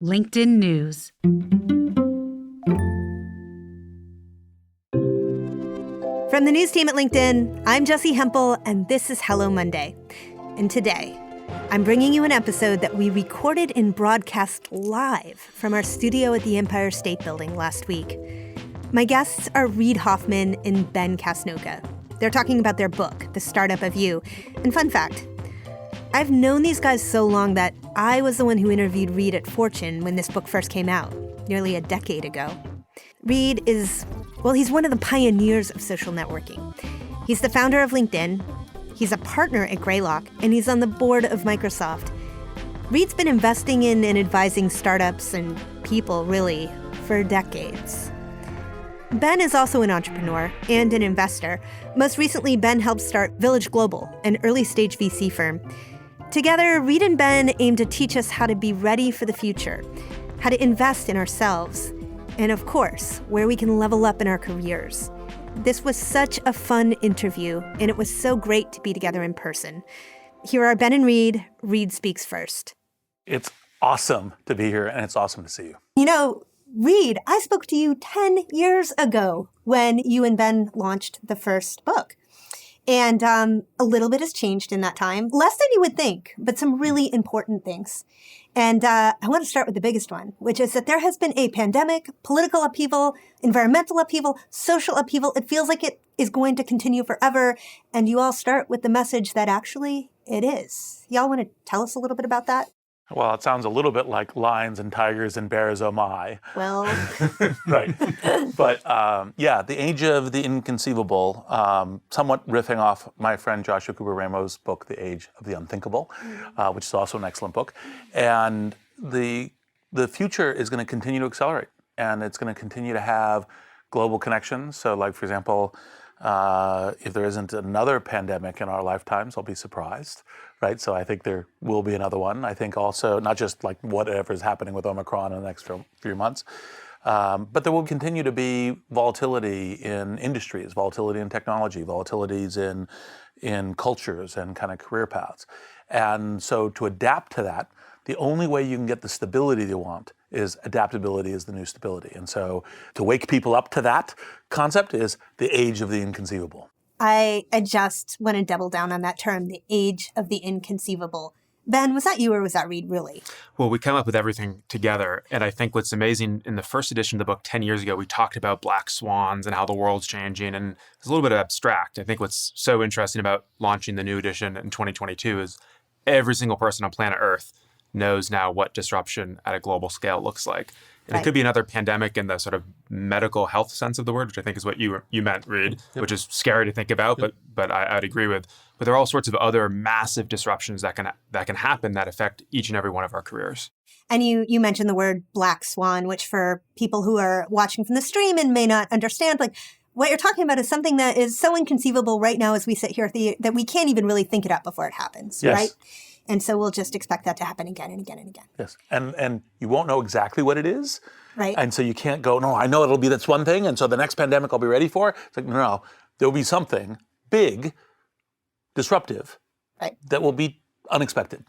LinkedIn News. From the news team at LinkedIn, I'm Jessie Hempel, and this is Hello Monday. And today, I'm bringing you an episode that we recorded and broadcast live from our studio at the Empire State Building last week. My guests are Reid Hoffman and Ben Casnocha. They're talking about their book, The Startup of You. And fun fact, I've known these guys so long that I was the one who interviewed Reid at Fortune when this book first came out, nearly a decade ago. Reid is, he's one of the pioneers of social networking. He's the founder of LinkedIn, he's a partner at Greylock, and he's on the board of Microsoft. Reid's been investing in and advising startups and people, really, for decades. Ben is also an entrepreneur and an investor. Most recently, Ben helped start Village Global, an early-stage VC firm. Together, Reid and Ben aim to teach us how to be ready for the future, how to invest in ourselves, and of course, where we can level up in our careers. This was such a fun interview, and it was so great to be together in person. Here are Ben and Reid. Reid speaks first. It's awesome to be here, and it's awesome to see you. You know, Reid, I spoke to you 10 years ago when you and Ben launched the first book. And a little bit has changed in that time. Less than you would think, but some really important things. And I want to start with the biggest one, which is that there has been a pandemic, political upheaval, environmental upheaval, social upheaval. It feels like it is going to continue forever. And you all start with the message that actually it is. Y'all want to tell us a little bit about that? Well, it sounds a little bit like lions and tigers and bears, oh my. Well. Right. But the age of the inconceivable, somewhat riffing off my friend Joshua Cooper Ramo's book, The Age of the Unthinkable, which is also an excellent book. And the future is going to continue to accelerate, and it's going to continue to have global connections. So like, for example, if there isn't another pandemic in our lifetimes, I'll be surprised, right? So I think there will be another one. I think also, not just like whatever is happening with Omicron in the next few months, but there will continue to be volatility in industries, volatility in technology, volatilities in cultures and kind of career paths. And so to adapt to that, the only way you can get the stability you want is adaptability is the new stability. And so to wake people up to that concept is the age of the inconceivable. I just want to double down on that term, the age of the inconceivable. Ben, was that you or was that Reid, really? Well, we came up with everything together. And I think what's amazing, in the first edition of the book 10 years ago, we talked about black swans and how the world's changing. And it's a little bit abstract. I think what's so interesting about launching the new edition in 2022 is every single person on planet Earth knows now what disruption at a global scale looks like. And It could be another pandemic in the sort of medical health sense of the word, which I think is what you meant, Reid, which is scary to think about, but I'd agree with. But there are all sorts of other massive disruptions that can happen that affect each and every one of our careers. And you mentioned the word black swan, which for people who are watching from the stream and may not understand, like what you're talking about is something that is so inconceivable right now as we sit here that we can't even really think it up before it happens, right? And so we'll just expect that to happen again and again and again. Yes, and you won't know exactly what it is. Right. And so you can't go, no, I know it'll be this one thing, and so the next pandemic I'll be ready for. It's like, no, there'll be something big, disruptive, that will be unexpected.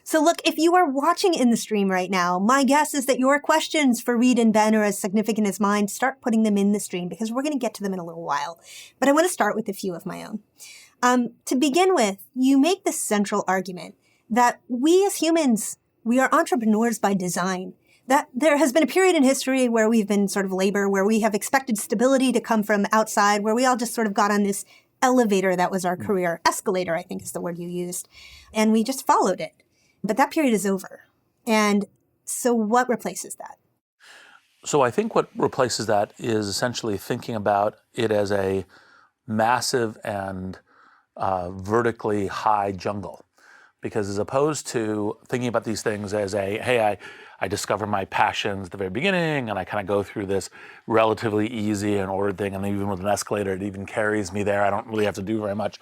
So look, if you are watching in the stream right now, my guess is that your questions for Reid and Ben are as significant as mine. Start putting them in the stream because we're going to get to them in a little while. But I want to start with a few of my own. To begin with, you make the central argument that we as humans, we are entrepreneurs by design. That there has been a period in history where we've been sort of labor, where we have expected stability to come from outside, where we all just sort of got on this elevator that was our career. Escalator, I think is the word you used. And we just followed it. But that period is over. And so what replaces that? So I think what replaces that is essentially thinking about it as a massive and vertically high jungle. Because as opposed to thinking about these things as I discover my passions at the very beginning and I kind of go through this relatively easy and ordered thing, and even with an escalator, it even carries me there. I don't really have to do very much.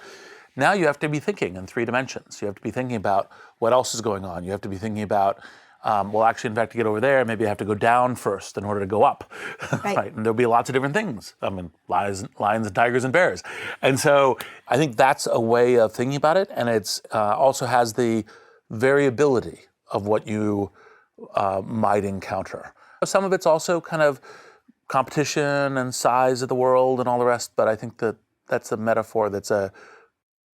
Now you have to be thinking in 3 dimensions. You have to be thinking about what else is going on. You have to be thinking about, actually, in fact, to get over there, maybe I have to go down first in order to go up. Right. And there'll be lots of different things. I mean, lions and tigers and bears. And so I think that's a way of thinking about it. And it's also has the variability of what you might encounter. Some of it's also kind of competition and size of the world and all the rest, but I think that that's a metaphor that's a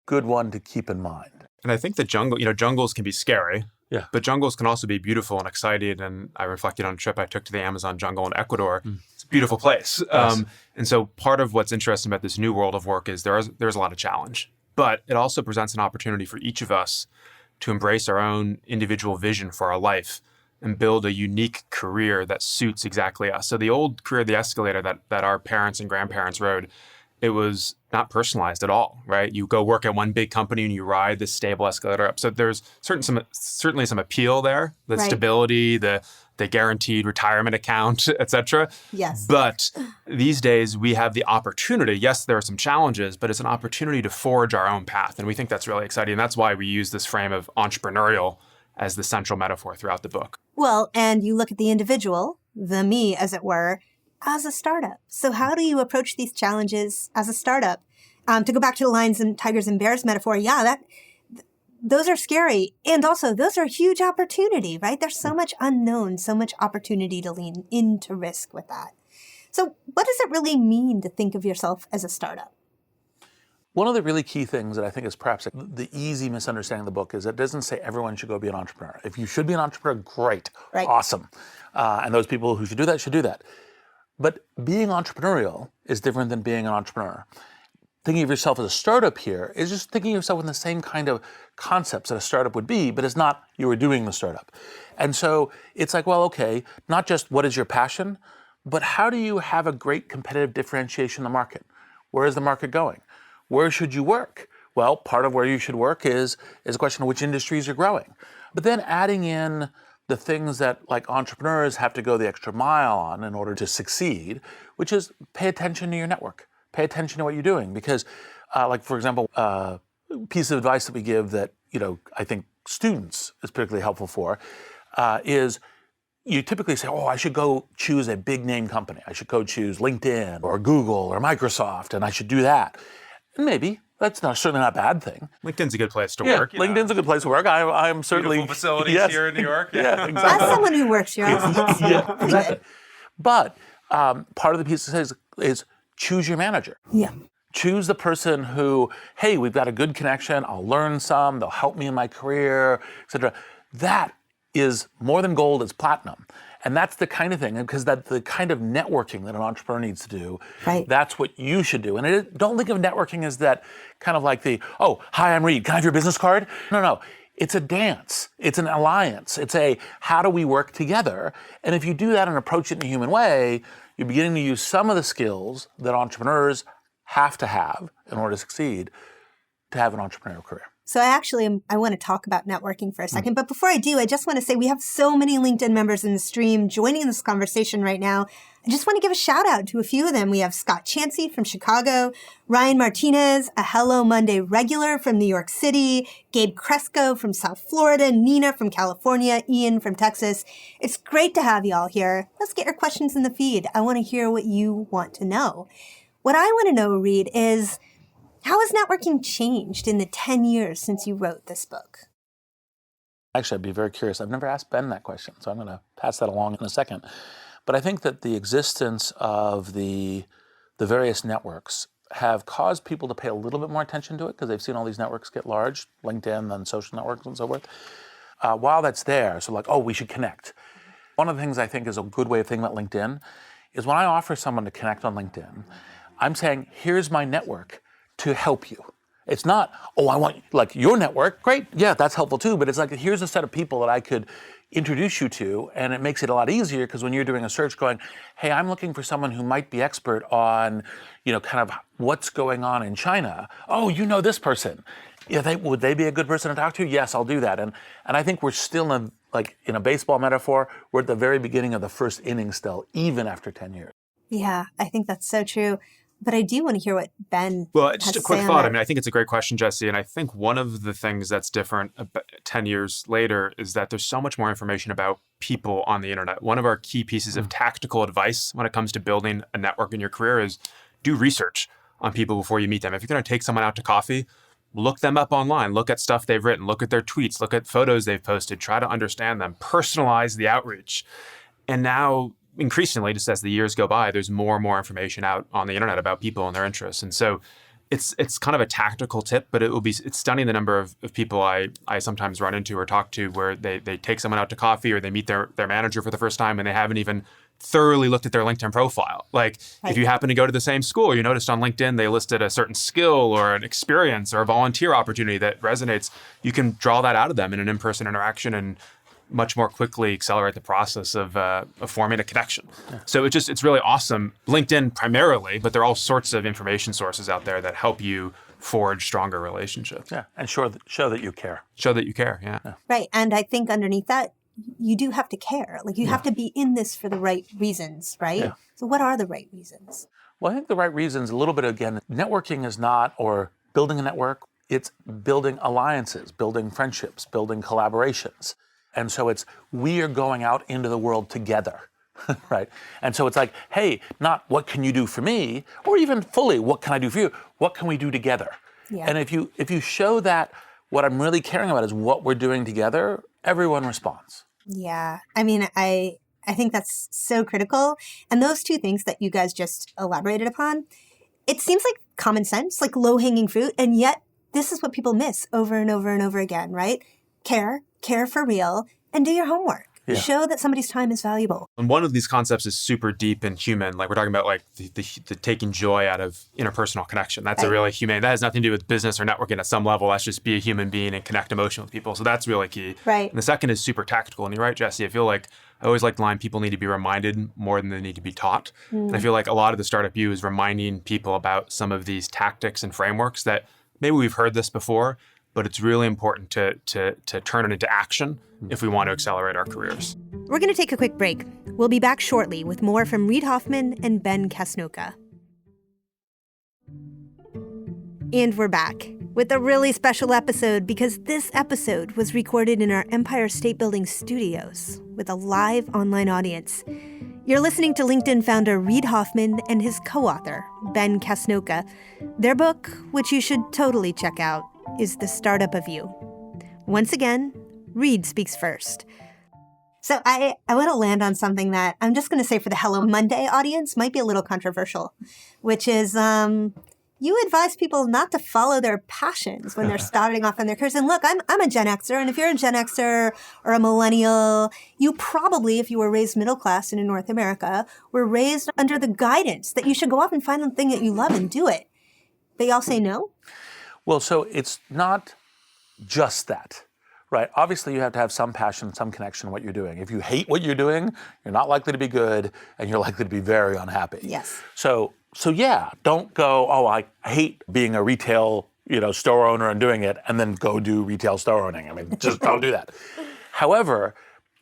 good one to keep in mind. And I think the jungles can be scary. Yeah. But jungles can also be beautiful and exciting. And I reflected on a trip I took to the Amazon jungle in Ecuador. It's a beautiful place. Yes. And so part of what's interesting about this new world of work is there's a lot of challenge. But it also presents an opportunity for each of us to embrace our own individual vision for our life and build a unique career that suits exactly us. So the old career, the escalator that our parents and grandparents rode, it was not personalized at all, right? You go work at one big company and you ride this stable escalator up. So there's certainly some appeal there, the Right. stability, the guaranteed retirement account, et cetera. Yes. But these days we have the opportunity, yes, there are some challenges, but it's an opportunity to forge our own path. And we think that's really exciting. And that's why we use this frame of entrepreneurial as the central metaphor throughout the book. Well, and you look at the individual, the me, as it were, as a startup. So how do you approach these challenges as a startup? To go back to the lions and tigers and bears metaphor, those are scary. And also, those are a huge opportunity, right? There's so much unknown, so much opportunity to lean into risk with that. So what does it really mean to think of yourself as a startup? One of the really key things that I think is perhaps the easy misunderstanding of the book is it doesn't say everyone should go be an entrepreneur. If you should be an entrepreneur, great, Right. awesome. And those people who should do that should do that. But being entrepreneurial is different than being an entrepreneur. Thinking of yourself as a startup here is just thinking of yourself in the same kind of concepts that a startup would be, but it's not you were doing the startup. And so it's like, well, okay, not just what is your passion, but how do you have a great competitive differentiation in the market? Where is the market going? Where should you work? Well, part of where you should work is a question of which industries are growing. But then adding in the things that like entrepreneurs have to go the extra mile on in order to succeed, which is pay attention to your network. Pay attention to what you're doing because, like, for example, a piece of advice that we give that, I think students is particularly helpful for is you typically say, I should go choose a big name company. I should go choose LinkedIn or Google or Microsoft, and I should do that. And maybe that's certainly not a bad thing. LinkedIn's a good place to work. LinkedIn's a good place to work. I'm certainly beautiful facilities here in New York. Yeah, exactly. As someone who works here, Yeah, exactly. But part of the piece is choose your manager. Yeah. Choose the person who, hey, we've got a good connection. I'll learn some. They'll help me in my career, et cetera. That is more than gold, it's platinum. And that's the kind of thing, because that's the kind of networking that an entrepreneur needs to do. Right. That's what you should do. And don't think of networking as that kind of like hi, I'm Reid. Can I have your business card? No. It's a dance. It's an alliance. It's how do we work together? And if you do that and approach it in a human way, you're beginning to use some of the skills that entrepreneurs have to have in order to succeed to have an entrepreneurial career. So I want to talk about networking for a second. But before I do, I just want to say we have so many LinkedIn members in the stream joining this conversation right now. I just want to give a shout out to a few of them. We have Scott Chansey from Chicago, Ryan Martinez, a Hello Monday regular from New York City, Gabe Cresco from South Florida, Nina from California, Ian from Texas. It's great to have you all here. Let's get your questions in the feed. I want to hear what you want to know. What I want to know, Reid, is how has networking changed in the 10 years since you wrote this book? Actually, I'd be very curious. I've never asked Ben that question, so I'm going to pass that along in a second. But I think that the existence of the various networks have caused people to pay a little bit more attention to it because they've seen all these networks get large, LinkedIn and social networks and so forth. While that's there, so we should connect. One of the things I think is a good way of thinking about LinkedIn is when I offer someone to connect on LinkedIn, I'm saying, here's my network to help you. It's not, I want your network. Great, yeah, that's helpful too. But it's here's a set of people that I could introduce you to, and it makes it a lot easier because when you're doing a search going, hey, I'm looking for someone who might be expert on, kind of what's going on in China. Oh, you know this person. Yeah, would they be a good person to talk to? Yes, I'll do that. And I think we're still in a baseball metaphor, we're at the very beginning of the first inning still, even after 10 years. Yeah, I think that's so true. But I do want to hear what Ben Well, just a quick thought. I think it's a great question, Jesse. And I think one of the things that's different 10 years later is that there's so much more information about people on the internet. One of our key pieces of tactical advice when it comes to building a network in your career is do research on people before you meet them. If you're going to take someone out to coffee, look them up online, look at stuff they've written, look at their tweets, look at photos they've posted, try to understand them, personalize the outreach. And now, increasingly, just as the years go by, there's more and more information out on the internet about people and their interests. And so it's kind of a tactical tip, but it's stunning the number of people I sometimes run into or talk to where they take someone out to coffee or they meet their manager for the first time and they haven't even thoroughly looked at their LinkedIn profile. Like if you happen to go to the same school, you noticed on LinkedIn they listed a certain skill or an experience or a volunteer opportunity that resonates, you can draw that out of them in an in-person interaction and much more quickly accelerate the process of forming a connection. Yeah. So it's really awesome. LinkedIn primarily, but there are all sorts of information sources out there that help you forge stronger relationships. Yeah, and show that you care. Show that you care, yeah. Right, and I think underneath that, you do have to care. Like you have to be in this for the right reasons, right? Yeah. So what are the right reasons? Well, I think the right reasons, a little bit again, networking is not, or building a network, it's building alliances, building friendships, building collaborations. And so we are going out into the world together, right? And so it's like, hey, not what can you do for me, or even fully, what can I do for you? What can we do together? Yeah. And if you show that what I'm really caring about is what we're doing together, everyone responds. Yeah. I mean, I think that's so critical. And those two things that you guys just elaborated upon, it seems like common sense, like low-hanging fruit, and yet this is what people miss over and over and over again, right? Care for real, and do your homework. Yeah. Show that somebody's time is valuable. And one of these concepts is super deep and human. Like we're talking about like the taking joy out of interpersonal connection. That's a really humane. That has nothing to do with business or networking at some level. That's just be a human being and connect emotionally with people. So that's really key. Right. And the second is super tactical. And you're right, Jesse. I feel like I always like the line, people need to be reminded more than they need to be taught. And I feel like a lot of the Startup U is reminding people about some of these tactics and frameworks that maybe we've heard this before, but it's really important to turn it into action if we want to accelerate our careers. We're going to take a quick break. We'll be back shortly with more from Reid Hoffman and Ben Casnocha. And we're back with a really special episode because this episode was recorded in our Empire State Building studios with a live online audience. You're listening to LinkedIn founder Reid Hoffman and his co-author, Ben Casnocha. Their book, which you should totally check out, is The Startup of You. Once again, Reid speaks first. So I want to land on something that I'm just going to say for the Hello Monday audience might be a little controversial, which is you advise people not to follow their passions when they're starting off in their careers. And look, I'm a Gen Xer, and if you're a Gen Xer or a millennial, you probably, if you were raised middle class and in North America, were raised under the guidance that you should go off and find the thing that you love and do it. But y'all say no? Well, so it's not just that, right? Obviously, you have to have some passion, some connection to what you're doing. If you hate what you're doing, you're not likely to be good, and you're likely to be very unhappy. Yes. So yeah, don't go, oh, I hate being a retail, store owner and doing it, and then go do retail store owning. I mean, just don't do that. However,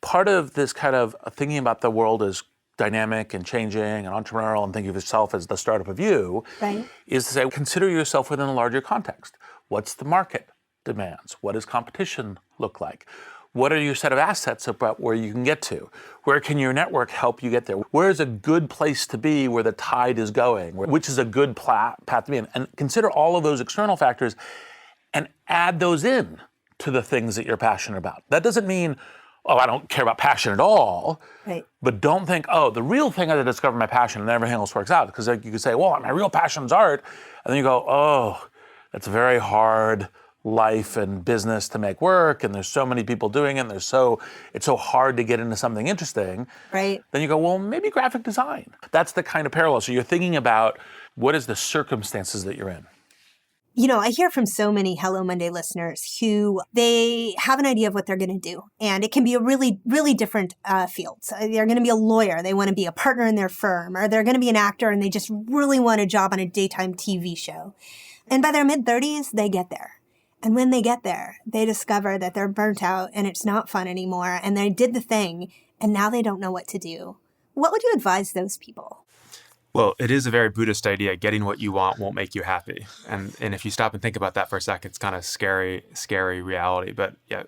part of this kind of thinking about the world as dynamic and changing and entrepreneurial and thinking of yourself as the startup of you, right, is to say, consider yourself within a larger context. What's the market demands? What does competition look like? What are your set of assets about where you can get to? Where can your network help you get there? Where is a good place to be where the tide is going? Which is a good path to be in? And consider all of those external factors and add those in to the things that you're passionate about. That doesn't mean, oh, I don't care about passion at all. Right. But don't think, oh, the real thing is to discover my passion and everything else works out. Because like you could say, well, my real passion is art. And then you go, oh, that's very hard life and business to make work, and there's so many people doing it, and it's so hard to get into something interesting. Right. Then you go, well, maybe graphic design. That's the kind of parallel. So you're thinking about what is the circumstances that you're in. I hear from so many Hello Monday listeners who they have an idea of what they're going to do. And it can be a really, really different field. So they're going to be a lawyer. They want to be a partner in their firm. Or they're going to be an actor and they just really want a job on a daytime TV show. And by their mid-30s, they get there. And when they get there, they discover that they're burnt out and it's not fun anymore. And they did the thing and now they don't know what to do. What would you advise those people? Well, it is a very Buddhist idea. Getting what you want won't make you happy. And if you stop and think about that for a second, it's kind of scary reality. But yeah,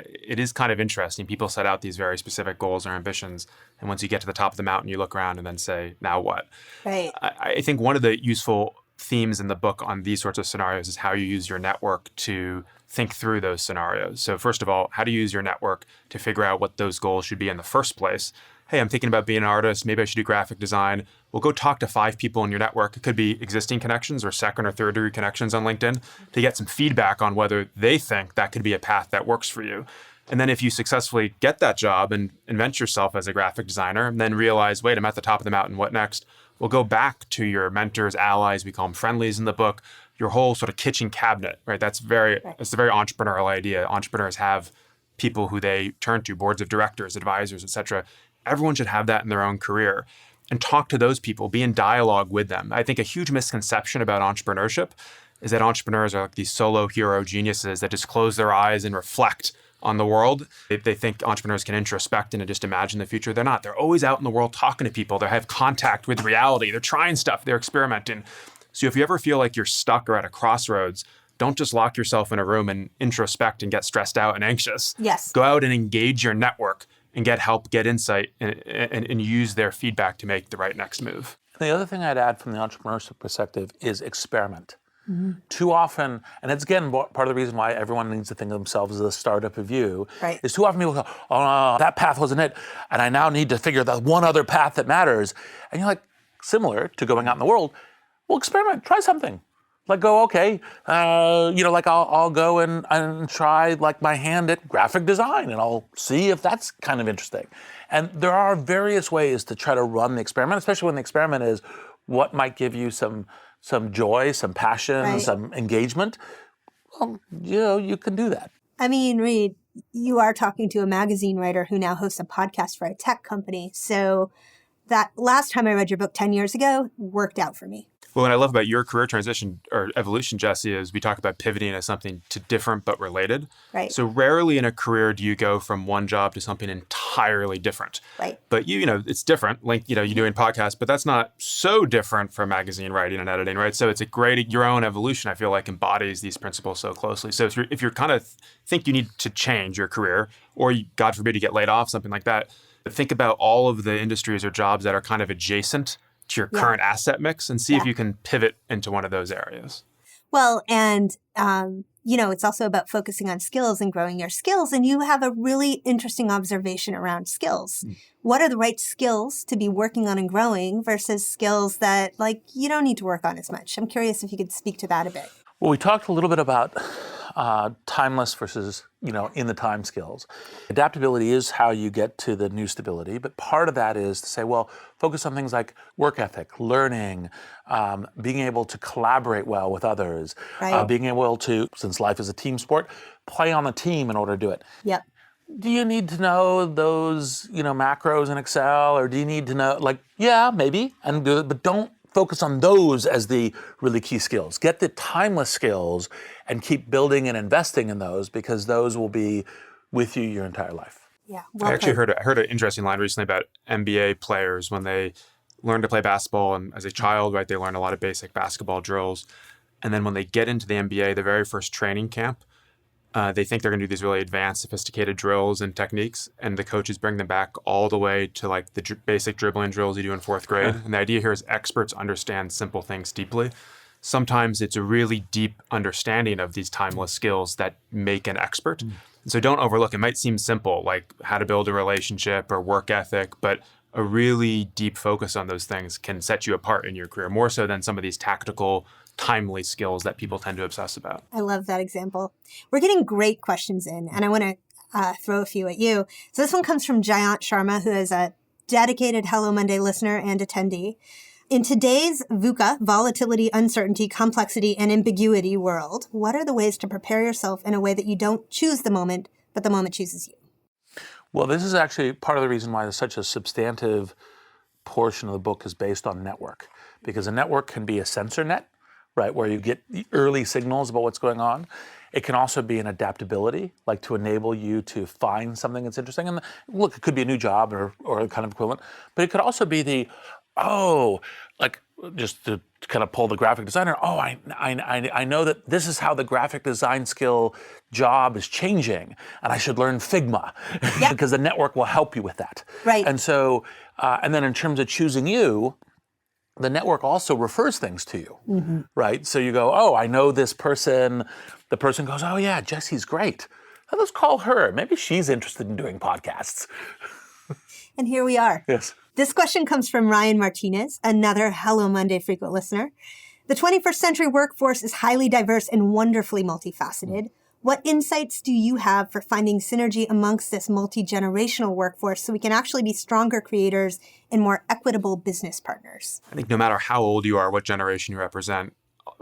it is kind of interesting. People set out these very specific goals or ambitions. And once you get to the top of the mountain, you look around and then say, now what? Right. I think one of the useful themes in the book on these sorts of scenarios is how you use your network to think through those scenarios. So first of all, how do you use your network to figure out what those goals should be in the first place? Hey, I'm thinking about being an artist. Maybe I should do graphic design. Well, go talk to 5 people in your network. It could be existing connections or second or third degree connections on LinkedIn to get some feedback on whether they think that could be a path that works for you. And then if you successfully get that job and invent yourself as a graphic designer, and then realize, wait, I'm at the top of the mountain, what next? Well, go back to your mentors, allies, we call them friendlies in the book, your whole sort of kitchen cabinet, right? It's a very entrepreneurial idea. Entrepreneurs have people who they turn to, boards of directors, advisors, et cetera. Everyone should have that in their own career and talk to those people, be in dialogue with them. I think a huge misconception about entrepreneurship is that entrepreneurs are like these solo hero geniuses that just close their eyes and reflect on the world. They think entrepreneurs can introspect and just imagine the future. They're not. They're always out in the world talking to people. They have contact with reality. They're trying stuff. They're experimenting. So if you ever feel like you're stuck or at a crossroads, don't just lock yourself in a room and introspect and get stressed out and anxious. Yes. Go out and engage your network and get help, get insight, and use their feedback to make the right next move. The other thing I'd add from the entrepreneurship perspective is experiment. Too often, and it's again part of the reason why everyone needs to think of themselves as a startup of you, is too often people go, oh, no, that path wasn't it, and I now need to figure the one other path that matters. And you're like, similar to going out in the world, well, experiment, try something. Like go, okay, like I'll go and try like my hand at graphic design and I'll see if that's kind of interesting. And there are various ways to try to run the experiment, especially when the experiment is what might give you some joy, some passion, some engagement. Well, you can do that. I mean, Reid, you are talking to a magazine writer who now hosts a podcast for a tech company. So that last time I read your book 10 years ago worked out for me. Well, what I love about your career transition or evolution, Jesse, is we talk about pivoting as something to different but related. Right. So rarely in a career do you go from one job to something entirely different. Right. But it's different. Like, you're doing podcasts, but that's not so different from magazine writing and editing, right? So it's a great, your own evolution, I feel like, embodies these principles so closely. So if you're kind of think you need to change your career, or God forbid you get laid off, something like that, but think about all of the industries or jobs that are kind of adjacent to your current asset mix and see if you can pivot into one of those areas. Well, and, it's also about focusing on skills and growing your skills. And you have a really interesting observation around skills. What are the right skills to be working on and growing versus skills that, you don't need to work on as much? I'm curious if you could speak to that a bit. Well, we talked a little bit about timeless versus, in the time skills. Adaptability is how you get to the new stability, but part of that is to say, well, focus on things like work ethic, learning, being able to collaborate well with others, being able to, since life is a team sport, play on the team in order to do it. Yep. Do you need to know those, macros in Excel, or do you need to know, maybe, and do it, but don't focus on those as the really key skills. Get the timeless skills and keep building and investing in those, because those will be with you your entire life. Yeah. I actually heard an interesting line recently about NBA players when they learn to play basketball, and as a child, right, they learn a lot of basic basketball drills. And then when they get into the NBA, the very first training camp, they think they're going to do these really advanced, sophisticated drills and techniques, and the coaches bring them back all the way to the basic dribbling drills you do in 4th grade. And the idea here is experts understand simple things deeply. Sometimes it's a really deep understanding of these timeless skills that make an expert. And so don't overlook. It might seem simple, like how to build a relationship or work ethic, but a really deep focus on those things can set you apart in your career, more so than some of these tactical, timely skills that people tend to obsess about. I love that example. We're getting great questions in, and I want to throw a few at you. So this one comes from Jayant Sharma, who is a dedicated Hello Monday listener and attendee. In today's VUCA, volatility, uncertainty, complexity, and ambiguity world, what are the ways to prepare yourself in a way that you don't choose the moment, but the moment chooses you? Well, this is actually part of the reason why there's such a substantive portion of the book is based on network, because a network can be a sensor net, right, where you get the early signals about what's going on. It can also be an adaptability, like to enable you to find something that's interesting. And look, it could be a new job or kind of equivalent, but it could also be just to kind of pull the graphic designer, I know that this is how the graphic design skill job is changing, and I should learn Figma, because the network will help you with that. Right. And so, and then in terms of choosing you, the network also refers things to you, right? So you go, oh, I know this person. The person goes, oh yeah, Jesse's great. Let's call her. Maybe she's interested in doing podcasts. And here we are. Yes. This question comes from Ryan Martinez, another Hello Monday frequent listener. The 21st century workforce is highly diverse and wonderfully multifaceted. What insights do you have for finding synergy amongst this multi-generational workforce so we can actually be stronger creators and more equitable business partners? I think no matter how old you are, what generation you represent,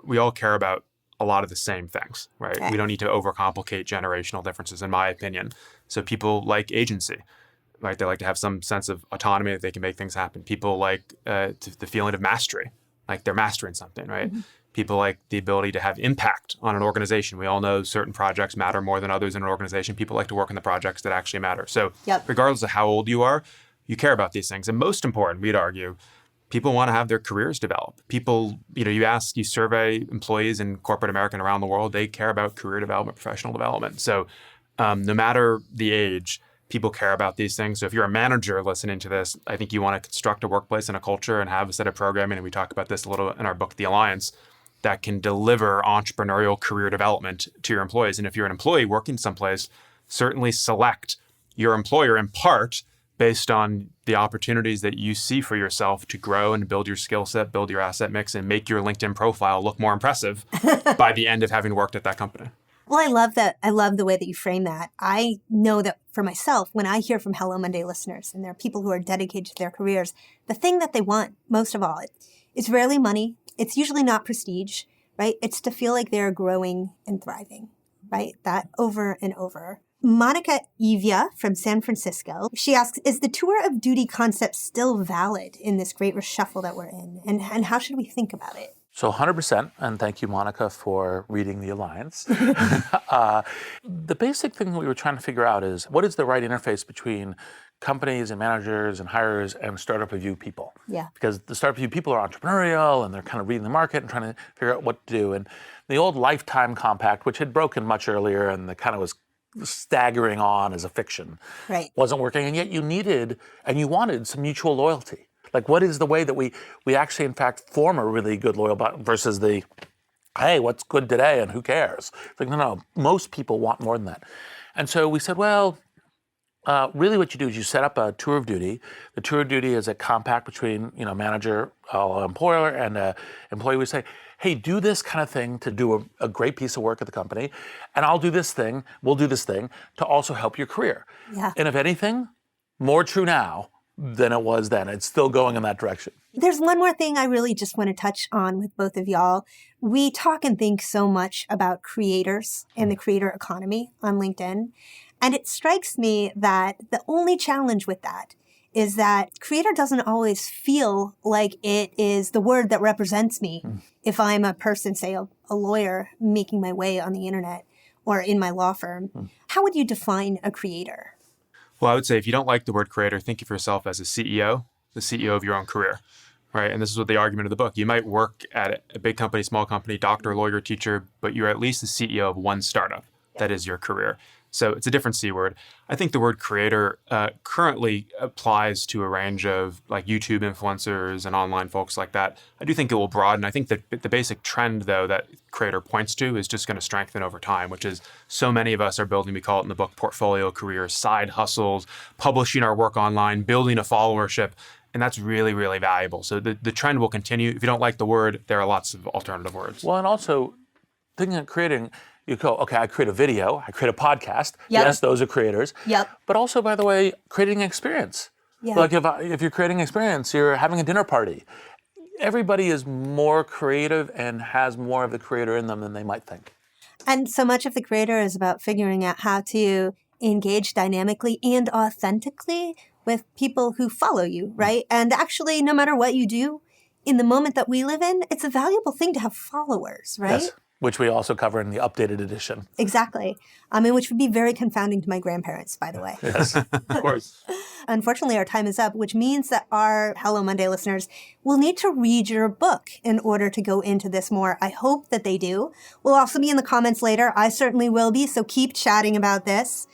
we all care about a lot of the same things, right? Okay. We don't need to overcomplicate generational differences, in my opinion. So people like agency, right? They like to have some sense of autonomy that they can make things happen. People like the feeling of mastery, like they're mastering something, right? People like the ability to have impact on an organization. We all know certain projects matter more than others in an organization. People like to work on the projects that actually matter. So regardless of how old you are, you care about these things. And most important, we'd argue, people want to have their careers develop. People, you survey employees in corporate America and around the world, they care about career development, professional development. So no matter the age, people care about these things. So if you're a manager listening to this, I think you want to construct a workplace and a culture and have a set of programming, and we talk about this a little in our book, The Alliance, that can deliver entrepreneurial career development to your employees. And if you're an employee working someplace, certainly select your employer in part based on the opportunities that you see for yourself to grow and build your skill set, build your asset mix, and make your LinkedIn profile look more impressive by the end of having worked at that company. Well, I love that. I love the way that you frame that. I know that for myself, when I hear from Hello Monday listeners, and there are people who are dedicated to their careers, the thing that they want most of all, it's rarely money. It's usually not prestige, right? It's to feel like they're growing and thriving, right? That over and over. Monica Evia from San Francisco, she asks, is the tour of duty concept still valid in this great reshuffle that we're in? And how should we think about it? So 100%, and thank you, Monica, for reading The Alliance. The basic thing we were trying to figure out is, what is the right interface between companies and managers and hirers and startup review people? Yeah. Because the startup review people are entrepreneurial, and they're kind of reading the market and trying to figure out what to do. And the old lifetime compact, which had broken much earlier and the kind of was staggering on as a fiction, Right. wasn't working. And yet you needed and you wanted some mutual loyalty. Like, what is the way that we actually, in fact, form a really good loyal bond versus the, hey, what's good today and who cares? It's like, no, most people want more than that. And so we said, well, really what you do is you set up a tour of duty. The tour of duty is a compact between, manager, employer, and employee. We say, hey, do this kind of thing to do a great piece of work at the company, and I'll do this thing, we'll do this thing to also help your career. Yeah. And if anything, more true now than it was then. It's still going in that direction. There's one more thing I really just want to touch on with both of y'all. We talk and think so much about creators and the creator economy on LinkedIn. And it strikes me that the only challenge with that is that creator doesn't always feel like it is the word that represents me. If I'm a person, say a lawyer making my way on the internet or in my law firm, how would you define a creator? Well, I would say if you don't like the word creator, think of yourself as a CEO, the CEO of your own career, right? And this is what the argument of the book. You might work at a big company, small company, doctor, lawyer, teacher, but you're at least the CEO of one startup. That is your career. So it's a different C word. I think the word creator currently applies to a range of like YouTube influencers and online folks like that. I do think it will broaden. I think that the basic trend, though, that creator points to is just going to strengthen over time, which is so many of us are building, we call it in the book, portfolio careers, side hustles, publishing our work online, building a followership. And that's really, really valuable. So the trend will continue. If you don't like the word, there are lots of alternative words. Well, and also thinking of creating, you go, okay, I create a video, I create a podcast. Yep. Yes, those are creators. Yep. But also, by the way, creating an experience. Yeah. Like if you're creating an experience, you're having a dinner party. Everybody is more creative and has more of the creator in them than they might think. And so much of the creator is about figuring out how to engage dynamically and authentically with people who follow you, right? And actually, no matter what you do, in the moment that we live in, it's a valuable thing to have followers, right? Yes. Which we also cover in the updated edition. Exactly. Which would be very confounding to my grandparents, by the way. Yes, of course. Unfortunately, our time is up, which means that our Hello Monday listeners will need to read your book in order to go into this more. I hope that they do. We'll also be in the comments later. I certainly will be, so keep chatting about this.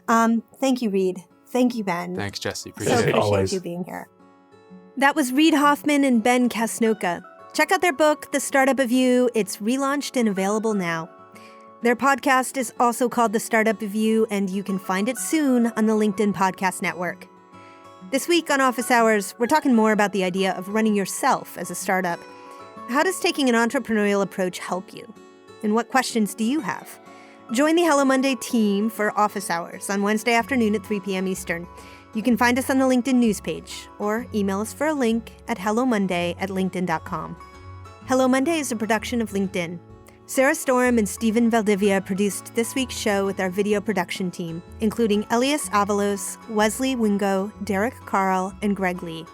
Thank you, Reid. Thank you, Ben. Thanks, Jesse. So Appreciate it. appreciate Always. you being here. That was Reid Hoffman and Ben Casnocha. Check out their book, The Startup of You. It's relaunched and available now. Their podcast is also called The Startup of You, and you can find it soon on the LinkedIn Podcast Network. This week on Office Hours, we're talking more about the idea of running yourself as a startup. How does taking an entrepreneurial approach help you? And what questions do you have? Join the Hello Monday team for Office Hours on Wednesday afternoon at 3 p.m. Eastern. You can find us on the LinkedIn news page or email us for a link at hellomonday@linkedin.com. Hello Monday is a production of LinkedIn. Sarah Storm and Stephen Valdivia produced this week's show with our video production team, including Elias Avalos, Wesley Wingo, Derek Carl, and Greg Lee.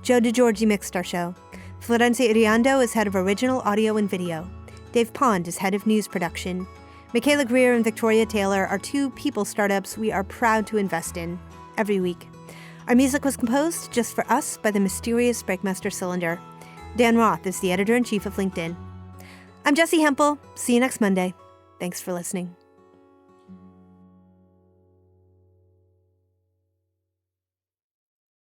Joe DeGiorgi mixed our show. Florencia Iriando is head of original audio and video. Dave Pond is head of news production. Michaela Greer and Victoria Taylor are two people startups we are proud to invest in every week. Our music was composed just for us by the mysterious Breakmaster Cylinder. Dan Roth is the editor-in-chief of LinkedIn. I'm Jessie Hempel. See you next Monday. Thanks for listening.